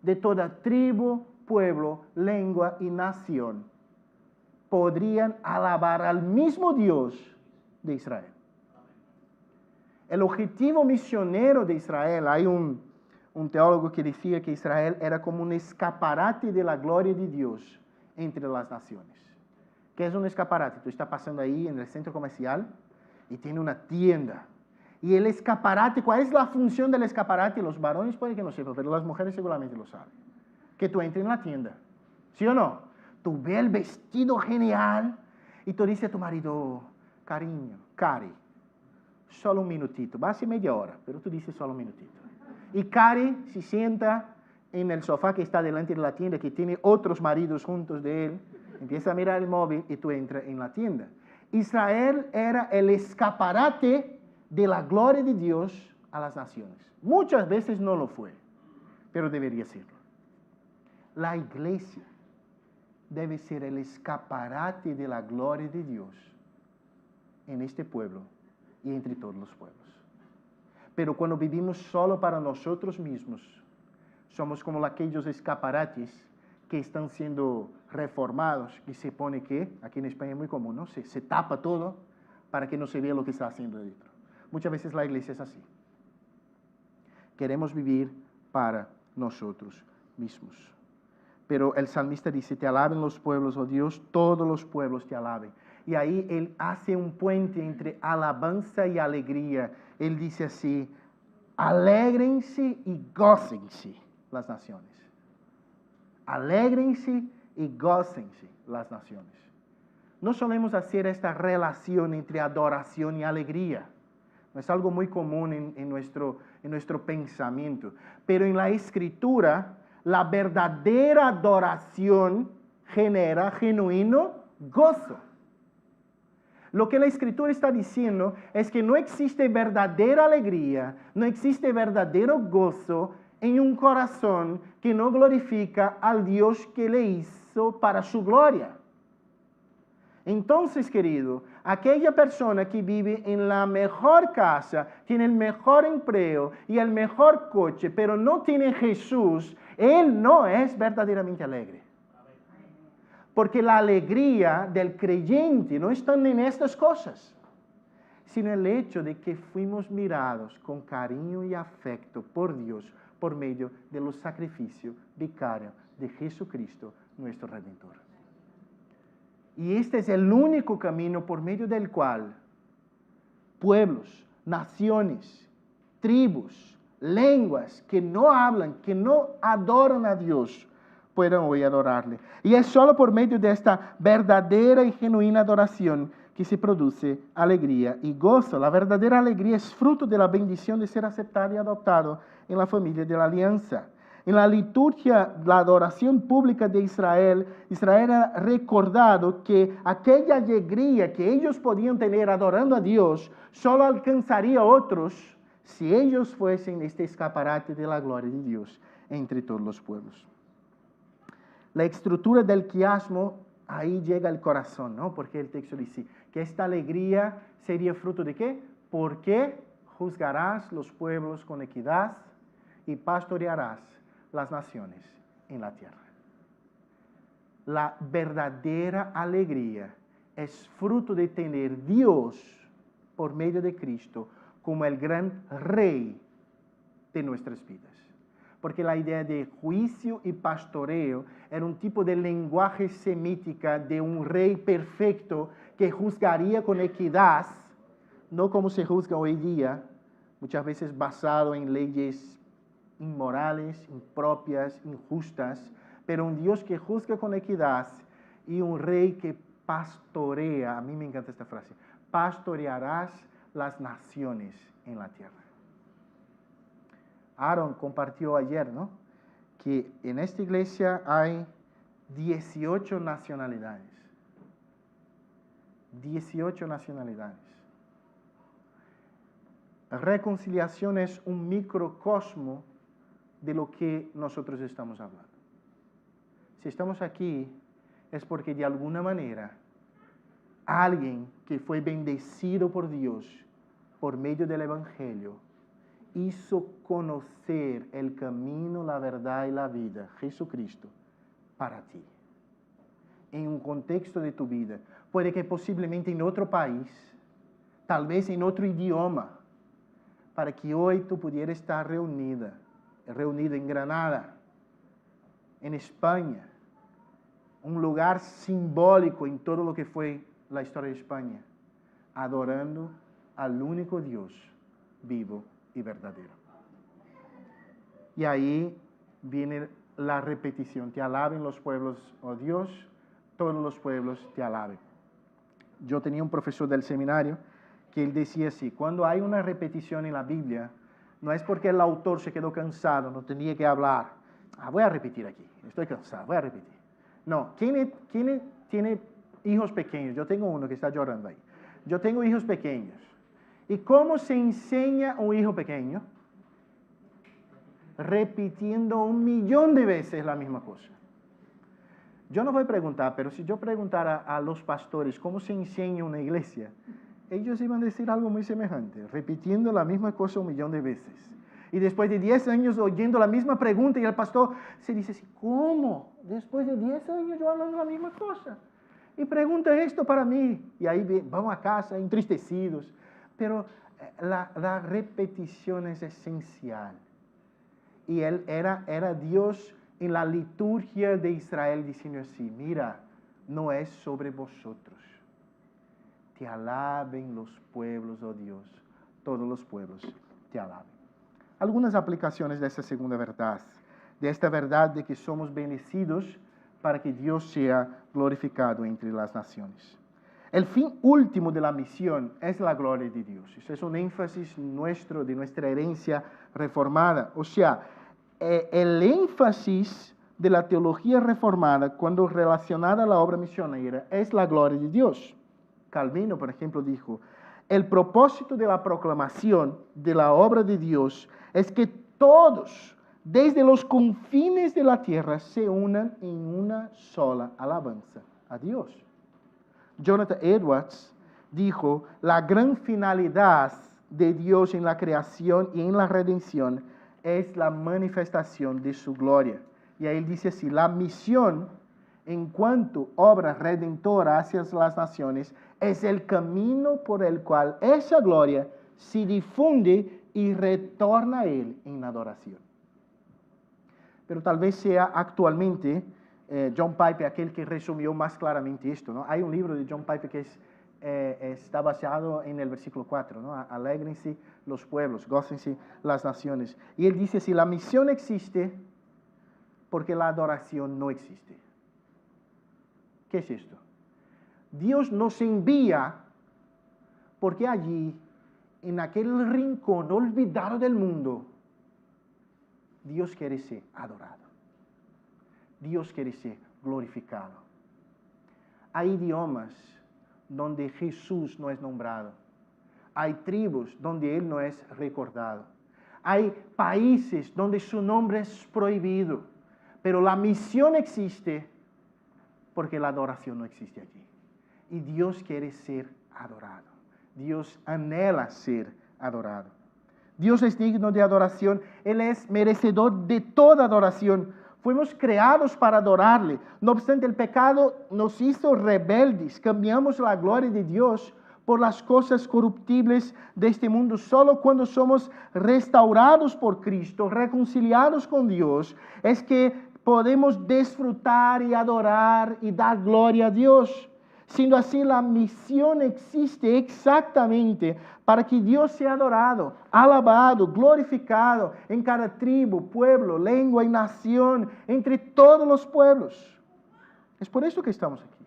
de toda tribu, pueblo, lengua y nación podrían alabar al mismo Dios de Israel. El objetivo misionero de Israel, hay un teólogo que decía que Israel era como un escaparate de la gloria de Dios entre las naciones. ¿Qué es un escaparate? Tú estás pasando ahí en el centro comercial y tiene una tienda. Y el escaparate, ¿cuál es la función del escaparate? Los varones pueden que no sepan, pero las mujeres seguramente lo saben. Que tú entres en la tienda, ¿sí o no? Tú ves el vestido genial y tú dices a tu marido, cariño, Cari, solo un minutito, va a ser media hora, pero tú dices solo un minutito. Y Cari se sienta en el sofá que está delante de la tienda, que tiene otros maridos juntos de él, empieza a mirar el móvil y tú entras en la tienda. Israel era el escaparate de la gloria de Dios a las naciones. Muchas veces no lo fue, pero debería serlo. La iglesia debe ser el escaparate de la gloria de Dios en este pueblo y entre todos los pueblos. Pero cuando vivimos solo para nosotros mismos, somos como aquellos escaparates que están siendo reformados, que se pone que, aquí en España es muy común, ¿no? Se tapa todo para que no se vea lo que está haciendo dentro. Muchas veces la iglesia es así. Queremos vivir para nosotros mismos. Pero el salmista dice, te alaben los pueblos, oh Dios, todos los pueblos te alaben. Y ahí él hace un puente entre alabanza y alegría. Él dice así, alégrense y gócense las naciones. Alégrense y gócense las naciones. No solemos hacer esta relación entre adoración y alegría. No es algo muy común en nuestro pensamiento. Pero en la Escritura, la verdadera adoración genera genuino gozo. Lo que la Escritura está diciendo es que no existe verdadera alegría, no existe verdadero gozo en un corazón que no glorifica al Dios que le hizo para su gloria. Entonces, querido, aquella persona que vive en la mejor casa, tiene el mejor empleo y el mejor coche, pero no tiene Jesús, él no es verdaderamente alegre. Porque la alegría del creyente no está en estas cosas, sino en el hecho de que fuimos mirados con cariño y afecto por Dios por medio de los sacrificios vicarios de Jesucristo, nuestro Redentor. Y este es el único camino por medio del cual pueblos, naciones, tribus, lenguas que no hablan, que no adoran a Dios, puedan hoy adorarle. Y es solo por medio de esta verdadera y genuina adoración que se produce alegría y gozo. La verdadera alegría es fruto de la bendición de ser aceptado y adoptado en la familia de la alianza. En la liturgia, la adoración pública de Israel ha recordado que aquella alegría que ellos podían tener adorando a Dios solo alcanzaría a otros si ellos fuesen este escaparate de la gloria de Dios entre todos los pueblos. La estructura del quiasmo, ahí llega el corazón, ¿no? Porque el texto dice que esta alegría sería fruto de ¿qué? Porque juzgarás los pueblos con equidad y pastorearás las naciones en la tierra. La verdadera alegría es fruto de tener Dios por medio de Cristo como el gran rey de nuestras vidas. Porque la idea de juicio y pastoreo era un tipo de lenguaje semítica de un rey perfecto que juzgaría con equidad, no como se juzga hoy día, muchas veces basado en leyes inmorales, impropias, injustas, pero un Dios que juzga con equidad y un rey que pastorea. A mí me encanta esta frase, pastorearás las naciones en la tierra. Aaron compartió ayer, ¿no?, que en esta iglesia hay 18 nacionalidades. 18 nacionalidades. La reconciliación es un microcosmo de lo que nosotros estamos hablando. Si estamos aquí es porque de alguna manera alguien que fue bendecido por Dios por medio del Evangelio hizo conocer el camino, la verdad y la vida, Jesucristo, para ti. En un contexto de tu vida. Puede que posiblemente en otro país, tal vez en otro idioma, para que hoy tú pudieras estar reunido en Granada, en España, un lugar simbólico en todo lo que fue la historia de España, adorando al único Dios vivo y verdadero. Y ahí viene la repetición. Te alaben los pueblos, oh Dios, todos los pueblos te alaben. Yo tenía un profesor del seminario que él decía así: cuando hay una repetición en la Biblia, no es porque el autor se quedó cansado, no tenía que hablar. Voy a repetir aquí, estoy cansado, voy a repetir. No, ¿quién tiene hijos pequeños? Yo tengo uno que está llorando ahí. Yo tengo hijos pequeños. ¿Y cómo se enseña a un hijo pequeño? Repitiendo 1.000.000 de veces la misma cosa. Yo no voy a preguntar, pero si yo preguntara a los pastores cómo se enseña una iglesia, ellos iban a decir algo muy semejante, repitiendo la misma cosa 1.000.000 de veces. Y después de 10 años oyendo la misma pregunta, y el pastor se dice así: ¿cómo? Después de 10 años yo hablando la misma cosa. Y pregunta esto para mí. Y ahí vamos a casa entristecidos. Pero la repetición es esencial. Y él era Dios en la liturgia de Israel diciendo así: mira, no es sobre vosotros. Te alaben los pueblos, oh Dios, todos los pueblos te alaben. Algunas aplicaciones de esta segunda verdad, de esta verdad de que somos bendecidos para que Dios sea glorificado entre las naciones. El fin último de la misión es la gloria de Dios. Eso es un énfasis nuestro, de nuestra herencia reformada. O sea, el énfasis de la teología reformada, cuando relacionada a la obra misionera, es la gloria de Dios. Calvino, por ejemplo, dijo: el propósito de la proclamación de la obra de Dios es que todos, desde los confines de la tierra, se unan en una sola alabanza a Dios. Jonathan Edwards dijo: la gran finalidad de Dios en la creación y en la redención es la manifestación de su gloria. Y ahí él dice así: la misión, en cuanto obra redentora hacia las naciones, es el camino por el cual esa gloria se difunde y retorna a Él en adoración. Pero tal vez sea actualmente John Piper aquel que resumió más claramente esto, ¿no? Hay un libro de John Piper que está basado en el versículo 4, ¿no? Alégrense los pueblos, gócense las naciones. Y él dice: si la misión existe, porque la adoración no existe. ¿Qué es esto? Dios nos envía porque allí, en aquel rincón olvidado del mundo, Dios quiere ser adorado. Dios quiere ser glorificado. Hay idiomas donde Jesús no es nombrado. Hay tribus donde Él no es recordado. Hay países donde su nombre es prohibido. Pero la misión existe porque la adoración no existe allí. Y Dios quiere ser adorado. Dios anhela ser adorado. Dios es digno de adoración. Él es merecedor de toda adoración. Fuimos creados para adorarle. No obstante, el pecado nos hizo rebeldes. Cambiamos la gloria de Dios por las cosas corruptibles de este mundo. Solo cuando somos restaurados por Cristo, reconciliados con Dios, es que podemos disfrutar y adorar y dar gloria a Dios. Siendo así, la misión existe exactamente para que Dios sea adorado, alabado, glorificado en cada tribu, pueblo, lengua y nación, entre todos los pueblos. Es por eso que estamos aquí.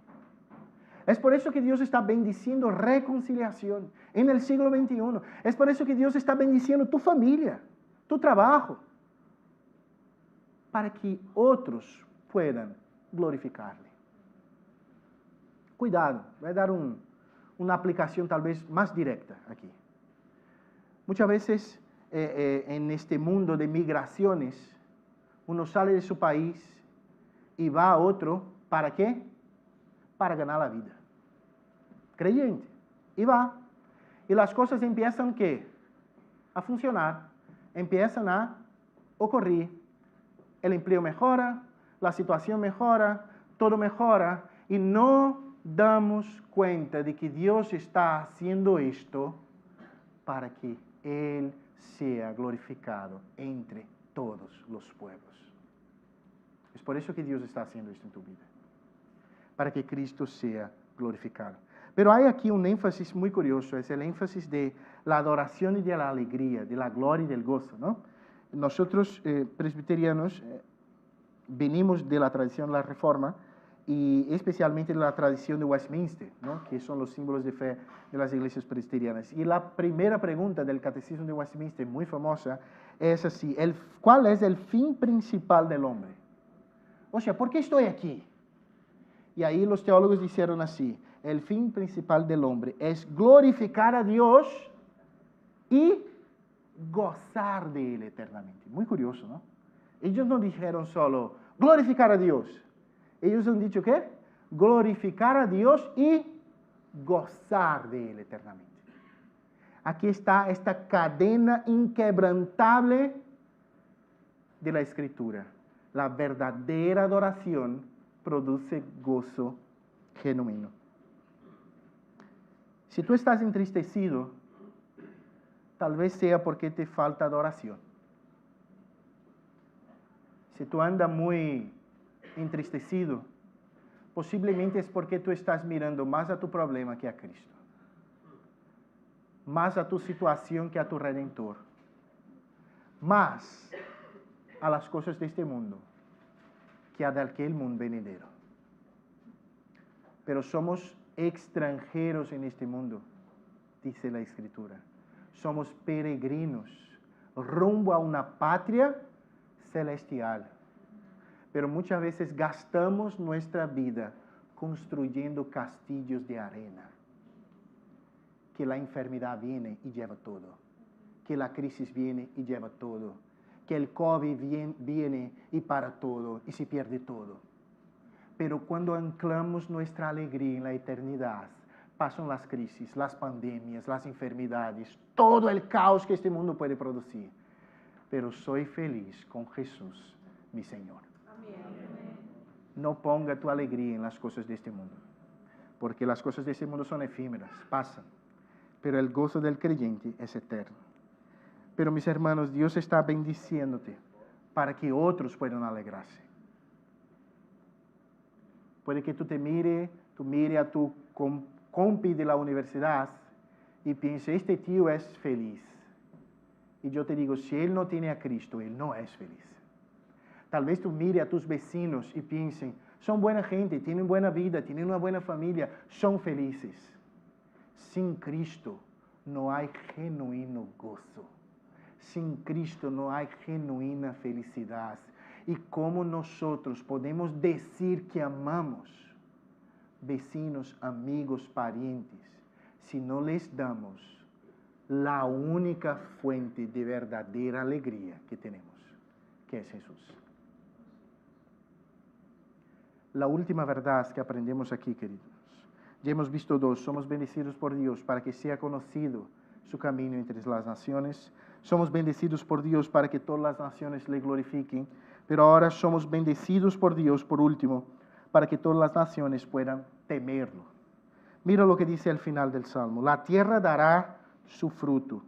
Es por eso que Dios está bendiciendo reconciliación en el siglo XXI. Es por eso que Dios está bendiciendo tu familia, tu trabajo, para que otros puedan glorificarle. Cuidado, voy a dar una aplicación tal vez más directa aquí. Muchas veces en este mundo de migraciones, uno sale de su país y va a otro, ¿para qué? Para ganar la vida. Creyente. Y va. Y las cosas empiezan ¿qué? A funcionar. Empiezan a ocurrir. El empleo mejora, la situación mejora, todo mejora. Y no damos cuenta de que Dios está haciendo esto para que Él sea glorificado entre todos los pueblos. Es por eso que Dios está haciendo esto en tu vida. Para que Cristo sea glorificado. Pero hay aquí un énfasis muy curioso, es el énfasis de la adoración y de la alegría, de la gloria y del gozo, ¿no? Nosotros, presbiterianos, venimos de la tradición de la Reforma y especialmente de la tradición de Westminster, ¿no? Que son los símbolos de fe de las iglesias presbiterianas. Y la primera pregunta del Catecismo de Westminster, muy famosa, es así: ¿cuál es el fin principal del hombre? O sea, ¿por qué estoy aquí? Y ahí los teólogos dijeron así: el fin principal del hombre es glorificar a Dios y gozar de Él eternamente. Muy curioso, ¿no? Ellos no dijeron solo glorificar a Dios. Ellos han dicho ¿qué? Glorificar a Dios y gozar de Él eternamente. Aquí está esta cadena inquebrantable de la Escritura. La verdadera adoración produce gozo genuino. Si tú estás entristecido, tal vez sea porque te falta adoración. Si tú andas muy entristecido, posiblemente es porque tú estás mirando más a tu problema que a Cristo. Más a tu situación que a tu Redentor. Más a las cosas de este mundo que a de aquel mundo venidero. Pero somos extranjeros en este mundo, dice la Escritura. Somos peregrinos rumbo a una patria celestial. Pero muchas veces gastamos nuestra vida construyendo castillos de arena. Que la enfermedad viene y lleva todo. Que la crisis viene y lleva todo. Que el COVID viene y para todo y se pierde todo. Pero cuando anclamos nuestra alegría en la eternidad, pasan las crisis, las pandemias, las enfermedades, todo el caos que este mundo puede producir. Pero soy feliz con Jesús, mi Señor. Amén. No ponga tu alegría en las cosas de este mundo, porque las cosas de este mundo son efímeras, pasan, pero el gozo del creyente es eterno. Pero mis hermanos, Dios está bendiciéndote para que otros puedan alegrarse. Puede que tú mire a tu compi de la universidad y piense, este tío es feliz. Y yo te digo, si él no tiene a Cristo, él no es feliz. Tal vez tú mire a tus vecinos y piensen, son buena gente, tienen buena vida, tienen una buena familia, son felices. Sin Cristo no hay genuino gozo. Sin Cristo no hay genuina felicidad. Y cómo nosotros podemos decir que amamos vecinos, amigos, parientes, si no les damos la única fuente de verdadera alegría que tenemos, que es Jesús. La última verdad que aprendemos aquí, queridos. Ya hemos visto dos. Somos bendecidos por Dios para que sea conocido su camino entre las naciones. Somos bendecidos por Dios para que todas las naciones le glorifiquen. Pero ahora somos bendecidos por Dios, por último, para que todas las naciones puedan temerlo. Mira lo que dice al final del Salmo. La tierra dará su fruto.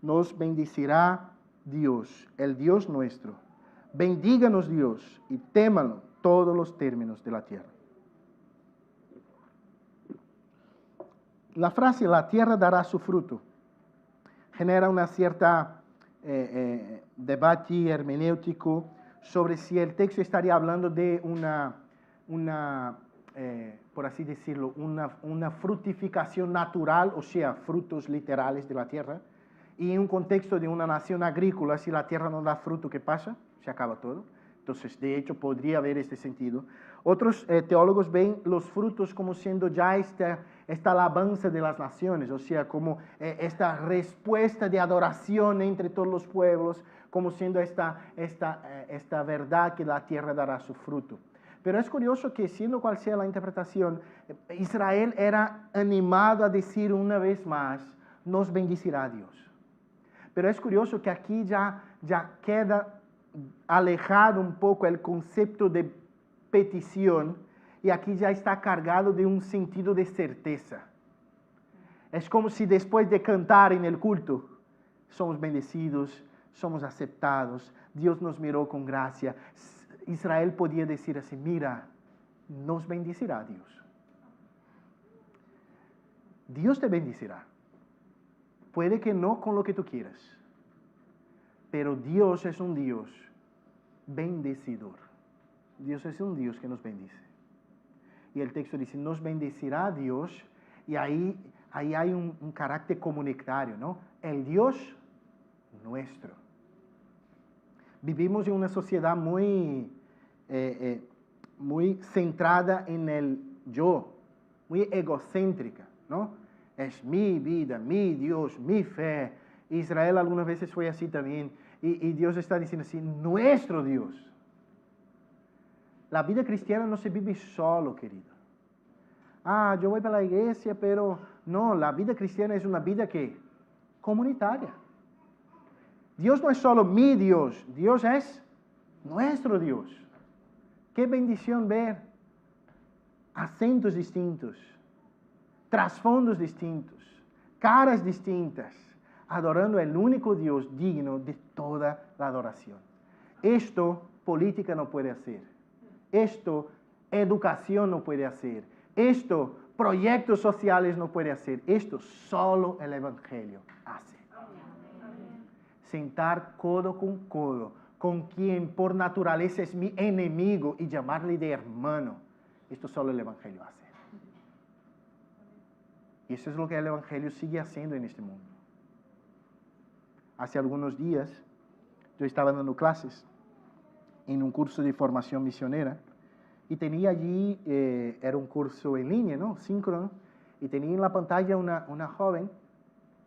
Nos bendecirá Dios, el Dios nuestro. Bendíganos Dios y témalo todos los términos de la tierra. La frase, la tierra dará su fruto, genera una cierta debate hermenéutico sobre si el texto estaría hablando de por así decirlo, una fructificación natural, o sea, frutos literales de la tierra, y en un contexto de una nación agrícola, si la tierra no da fruto, ¿qué pasa? Se acaba todo. Entonces, de hecho, podría haber este sentido. Otros teólogos ven los frutos como siendo ya esta alabanza de las naciones, o sea, como esta respuesta de adoración entre todos los pueblos, como siendo esta verdad que la tierra dará su fruto. Pero es curioso que, siendo cual sea la interpretación, Israel era animado a decir una vez más, nos bendecirá Dios. Pero es curioso que aquí ya queda alejado un poco el concepto de petición y aquí ya está cargado de un sentido de certeza. Es como si después de cantar en el culto, somos bendecidos, somos aceptados, Dios nos miró con gracia. Israel podía decir así, mira, nos bendecirá Dios. Dios te bendecirá. Puede que no con lo que tú quieras, pero Dios es un Dios bendecidor. Dios es un Dios que nos bendice. Y el texto dice, nos bendecirá Dios, y ahí hay un carácter comunitario, ¿no? El Dios nuestro. Vivimos en una sociedad muy centrada en el yo, muy egocéntrica, ¿no? Es mi vida, mi Dios, mi fe. Israel algunas veces fue así también. Y Dios está diciendo así, nuestro Dios. La vida cristiana no se vive solo, querido. Yo voy para la iglesia, pero no, la vida cristiana es una vida que comunitaria. Dios no es solo mi Dios, Dios es nuestro Dios. Qué bendición ver acentos distintos, trasfondos distintos, caras distintas, adorando al único Dios digno de toda la adoración. Esto política no puede hacer. Esto educación no puede hacer. Esto proyectos sociales no puede hacer. Esto solo el Evangelio hace. Sentar codo con quien por naturaleza es mi enemigo y llamarle de hermano. Esto solo el Evangelio hace. Y eso es lo que el Evangelio sigue haciendo en este mundo. Hace algunos días yo estaba dando clases en un curso de formación misionera y tenía allí, era un curso en línea, ¿no? Síncrono, y tenía en la pantalla una joven,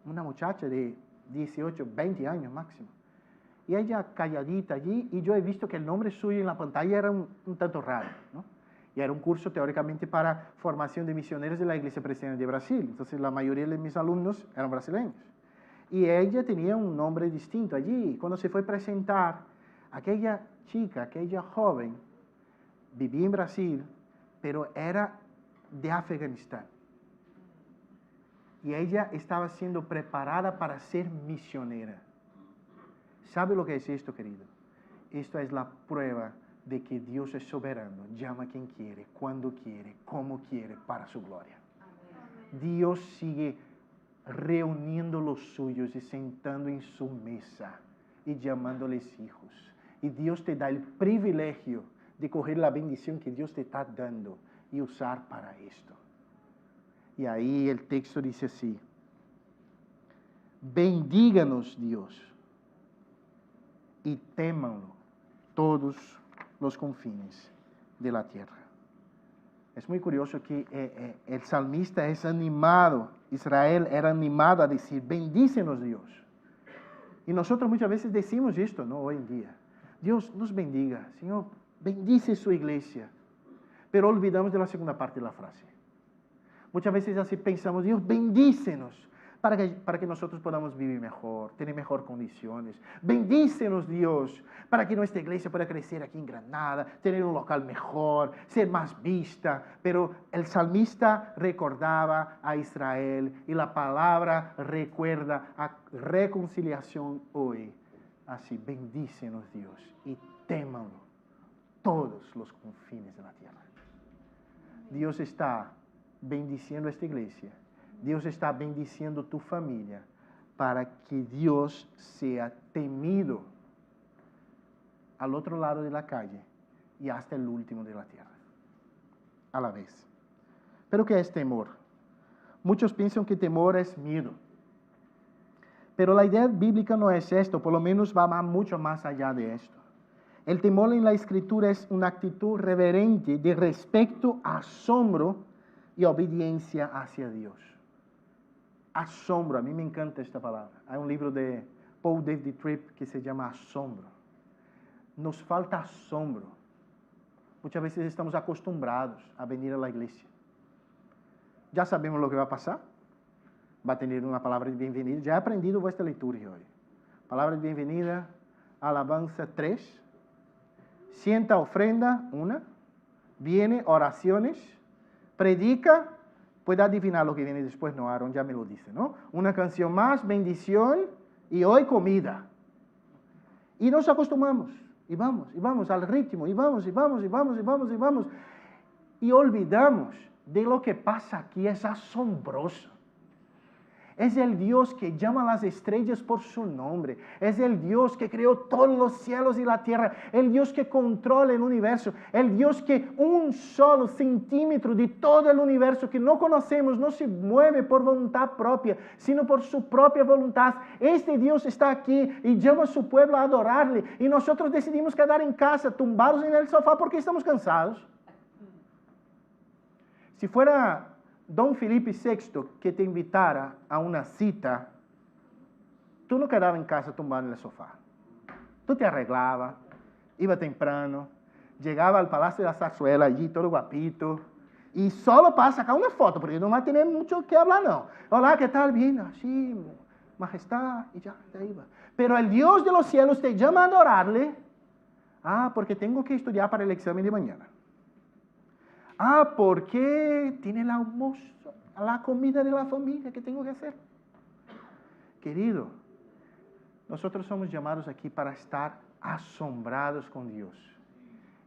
una muchacha de 18, 20 años máximo. Y ella calladita allí, y yo he visto que el nombre suyo en la pantalla era un tanto raro, ¿no? Y era un curso teóricamente para formación de misioneros de la Iglesia Presbiteriana de Brasil. Entonces la mayoría de mis alumnos eran brasileños. Y ella tenía un nombre distinto allí. Cuando se fue a presentar, aquella chica, aquella joven, vivía en Brasil, pero era de Afganistán. Y ella estaba siendo preparada para ser misionera. ¿Sabe lo que es esto, querido? Esto es la prueba de que Dios es soberano, llama a quien quiere, cuando quiere, como quiere, para su gloria. Dios sigue reuniendo los suyos y sentando en su mesa y llamándoles hijos. Y Dios te da el privilegio de coger la bendición que Dios te está dando y usar para esto. Y ahí el texto dice así: bendíganos Dios y témanlo todos los confines de la tierra. Es muy curioso que el salmista es animado, Israel era animado a decir, bendícenos Dios. Y nosotros muchas veces decimos esto, ¿no? Hoy en día. Dios nos bendiga, Señor, bendice su iglesia. Pero olvidamos de la segunda parte de la frase. Muchas veces así pensamos, Dios, bendícenos para que nosotros podamos vivir mejor, tener mejor condiciones. Bendícenos, Dios, para que nuestra iglesia pueda crecer aquí en Granada, tener un local mejor, ser más vista. Pero el salmista recordaba a Israel y la palabra recuerda a reconciliación hoy. Así, bendícenos, Dios, y témanlo todos los confines de la tierra. Dios está bendiciendo esta iglesia. Dios está bendiciendo tu familia para que Dios sea temido al otro lado de la calle y hasta el último de la tierra, a la vez. ¿Pero qué es temor? Muchos piensan que temor es miedo. Pero la idea bíblica no es esto, por lo menos va mucho más allá de esto. El temor en la Escritura es una actitud reverente de respeto, asombro y obediencia hacia Dios. Asombro, a mí me encanta esta palabra. Hay un libro de Paul David Tripp que se llama Asombro. Nos falta asombro. Muchas veces estamos acostumbrados a venir a la iglesia. Ya sabemos lo que va a pasar. Va a tener una palabra de bienvenida. Ya he aprendido vuestra liturgia hoy. Palabra de bienvenida, alabanza 3. Sienta ofrenda, 1. Viene oraciones. Predica. Puede adivinar lo que viene después, no, Aaron ya me lo dice, ¿no? Una canción más, bendición, y hoy comida. Y nos acostumbramos, y vamos al ritmo, y vamos. Y olvidamos de lo que pasa aquí, es asombroso. Es el Dios que llama a las estrellas por su nombre. Es el Dios que creó todos los cielos y la tierra. El Dios que controla el universo. El Dios que un solo centímetro de todo el universo que no conocemos no se mueve por voluntad propia, sino por su propia voluntad. Este Dios está aquí y llama a su pueblo a adorarle. Y nosotros decidimos quedar en casa, tumbados en el sofá porque estamos cansados. Si fuera Don Felipe VI que te invitara a una cita, tú no quedabas en casa tumbado en el sofá. Tú te arreglabas, iba temprano, llegaba al Palacio de la Zarzuela allí todo guapito, y solo para sacar una foto, porque no va a tener mucho que hablar, no. Hola, ¿qué tal? Bien, así, majestad, y ya, de ahí va. Pero el Dios de los cielos te llama a adorarle. Porque tengo que estudiar para el examen de mañana. Porque tiene el almuerzo, la comida de la familia que tengo que hacer. Querido, nosotros somos llamados aquí para estar asombrados con Dios.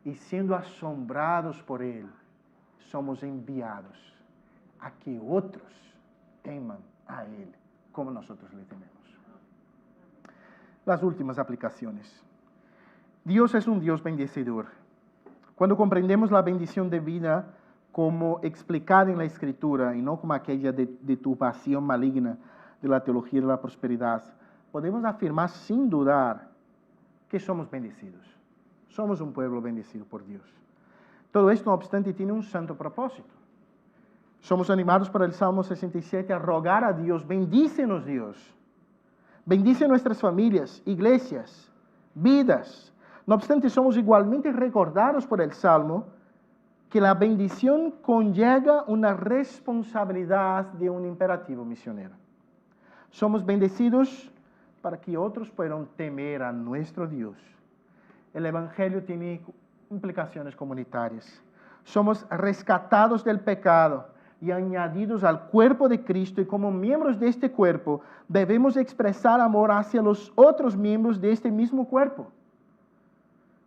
Y siendo asombrados por Él, somos enviados a que otros teman a Él como nosotros le tememos. Las últimas aplicaciones. Dios es un Dios bendecidor. Cuando comprendemos la bendición divina como explicada en la Escritura y no como aquella de turbación maligna de la teología de la prosperidad, podemos afirmar sin dudar que somos bendecidos. Somos un pueblo bendecido por Dios. Todo esto, no obstante, tiene un santo propósito. Somos animados por el Salmo 67 a rogar a Dios, bendícenos Dios. Bendice nuestras familias, iglesias, vidas. No obstante, somos igualmente recordados por el Salmo que la bendición conlleva una responsabilidad de un imperativo misionero. Somos bendecidos para que otros puedan temer a nuestro Dios. El Evangelio tiene implicaciones comunitarias. Somos rescatados del pecado y añadidos al cuerpo de Cristo, y como miembros de este cuerpo debemos expresar amor hacia los otros miembros de este mismo cuerpo.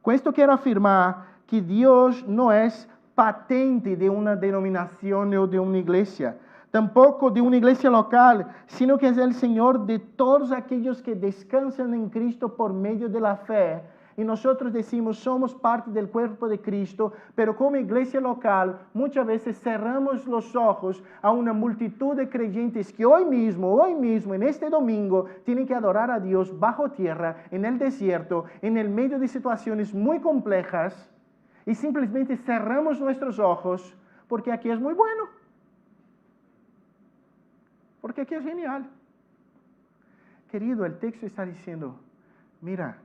Con esto quiero afirmar que Dios no es patente de una denominación o de una iglesia, tampoco de una iglesia local, sino que es el Señor de todos aquellos que descansan en Cristo por medio de la fe. Y nosotros decimos, somos parte del cuerpo de Cristo, pero como iglesia local, muchas veces cerramos los ojos a una multitud de creyentes que hoy mismo, en este domingo, tienen que adorar a Dios bajo tierra, en el desierto, en el medio de situaciones muy complejas, y simplemente cerramos nuestros ojos porque aquí es muy bueno, porque aquí es genial. Querido, el texto está diciendo, mira,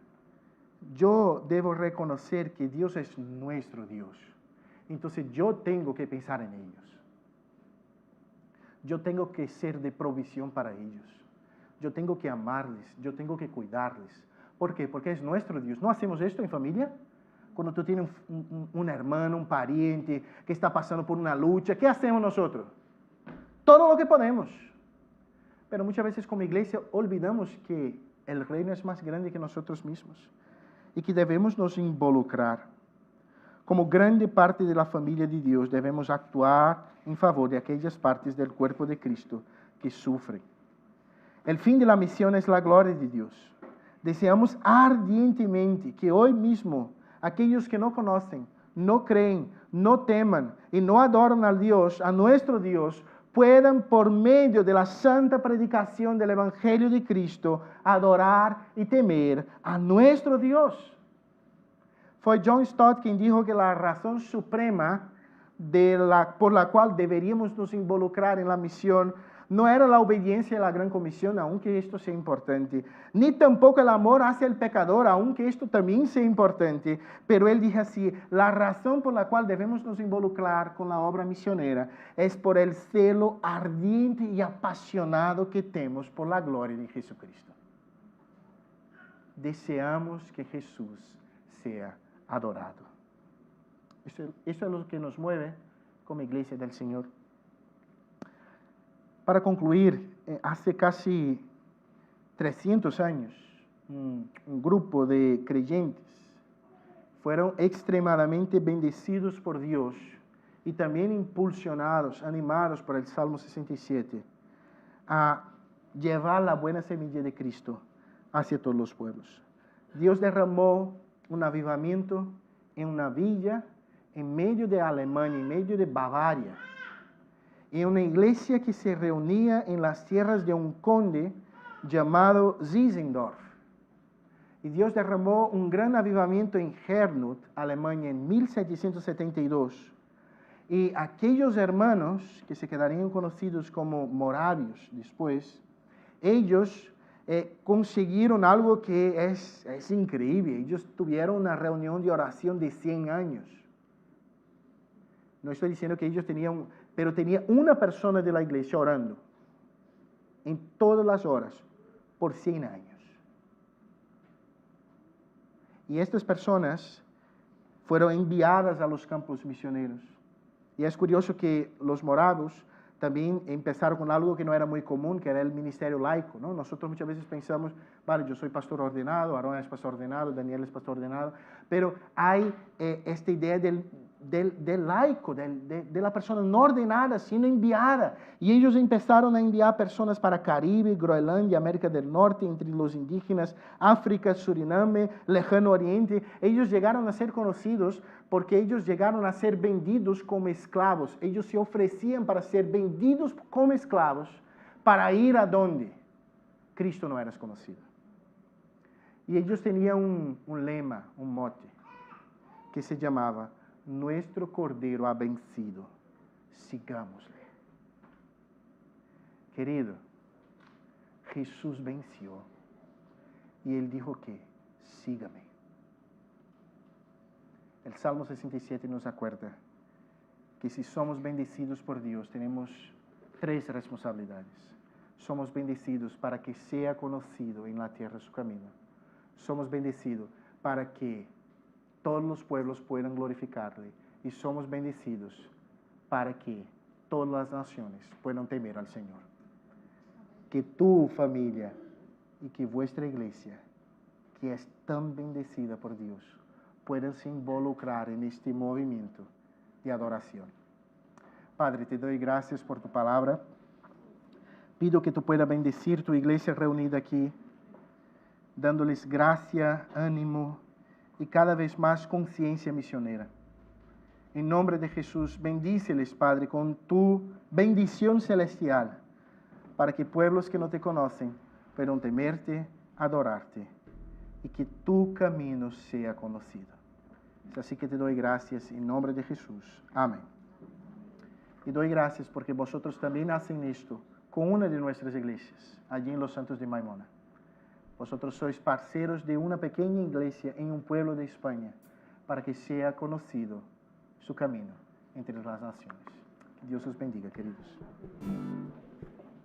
yo debo reconocer que Dios es nuestro Dios. Entonces yo tengo que pensar en ellos. Yo tengo que ser de provisión para ellos. Yo tengo que amarles. Yo tengo que cuidarles. ¿Por qué? Porque es nuestro Dios. ¿No hacemos esto en familia? Cuando tú tienes un hermano, un pariente que está pasando por una lucha, ¿qué hacemos nosotros? Todo lo que podemos. Pero muchas veces como iglesia olvidamos que el reino es más grande que nosotros mismos y que debemos nos involucrar. Como grande parte de la familia de Dios, debemos actuar en favor de aquellas partes del cuerpo de Cristo que sufren. El fin de la misión es la gloria de Dios. Deseamos ardientemente que hoy mismo aquellos que no conocen, no creen, no teman y no adoran al Dios, a nuestro Dios, puedan por medio de la santa predicación del Evangelio de Cristo adorar y temer a nuestro Dios. Fue John Stott quien dijo que la razón suprema por la cual deberíamos nos involucrar en la misión no era la obediencia a la gran comisión, aunque esto sea importante, ni tampoco el amor hacia el pecador, aunque esto también sea importante, pero él dijo así, la razón por la cual debemos nos involucrar con la obra misionera es por el celo ardiente y apasionado que tenemos por la gloria de Jesucristo. Deseamos que Jesús sea adorado. Eso es lo que nos mueve como iglesia del Señor. Para concluir, hace casi 300 años, un grupo de creyentes fueron extremadamente bendecidos por Dios y también impulsionados, animados por el Salmo 67, a llevar la buena semilla de Cristo hacia todos los pueblos. Dios derramó un avivamiento en una villa en medio de Alemania, en medio de Bavaria, en una iglesia que se reunía en las tierras de un conde llamado Zinzendorf. Y Dios derramó un gran avivamiento en Hernut, Alemania, en 1772. Y aquellos hermanos que se quedarían conocidos como moravios después, ellos consiguieron algo que es increíble. Ellos tuvieron una reunión de oración de 100 años. No estoy diciendo que ellos tenían, pero tenía una persona de la iglesia orando en todas las horas por 100 años. Y estas personas fueron enviadas a los campos misioneros. Y es curioso que los moravos también empezaron con algo que no era muy común, que era el ministerio laico, ¿no? Nosotros muchas veces pensamos, vale, yo soy pastor ordenado, Aarón es pastor ordenado, Daniel es pastor ordenado, pero hay esta idea del laico, de la persona no ordenada, sino enviada. Y ellos empezaron a enviar personas para Caribe, Groenlandia, América del Norte, entre los indígenas, África, Suriname, Lejano Oriente. Ellos llegaron a ser conocidos porque ellos llegaron a ser vendidos como esclavos. Ellos se ofrecían para ser vendidos como esclavos para ir a donde Cristo no era conocido. Y ellos tenían un lema, un mote, que se llamaba: nuestro Cordero ha vencido, sigámosle. Querido, Jesús venció y Él dijo que sígame. El Salmo 67 nos acuerda que si somos bendecidos por Dios, tenemos 3 responsabilidades. Somos bendecidos para que sea conocido en la tierra su camino. Somos bendecidos para que todos los pueblos puedan glorificarle. Y somos bendecidos para que todas las naciones puedan temer al Señor. Que tu familia y que vuestra iglesia, que es tan bendecida por Dios, puedan se involucrar en este movimiento de adoración. Padre, te doy gracias por tu palabra. Pido que tú puedas bendecir tu iglesia reunida aquí, dándoles gracia, ánimo y cada vez más conciencia misionera. En nombre de Jesús, bendíceles, Padre, con tu bendición celestial, para que pueblos que no te conocen puedan temerte, adorarte, y que tu camino sea conocido. Así que te doy gracias en nombre de Jesús. Amén. Y doy gracias porque vosotros también hacen esto con una de nuestras iglesias, allí en Los Santos de Maimona. Vosotros sois parceros de una pequeña iglesia en un pueblo de España, para que sea conocido su camino entre las naciones. Que Dios os bendiga, queridos.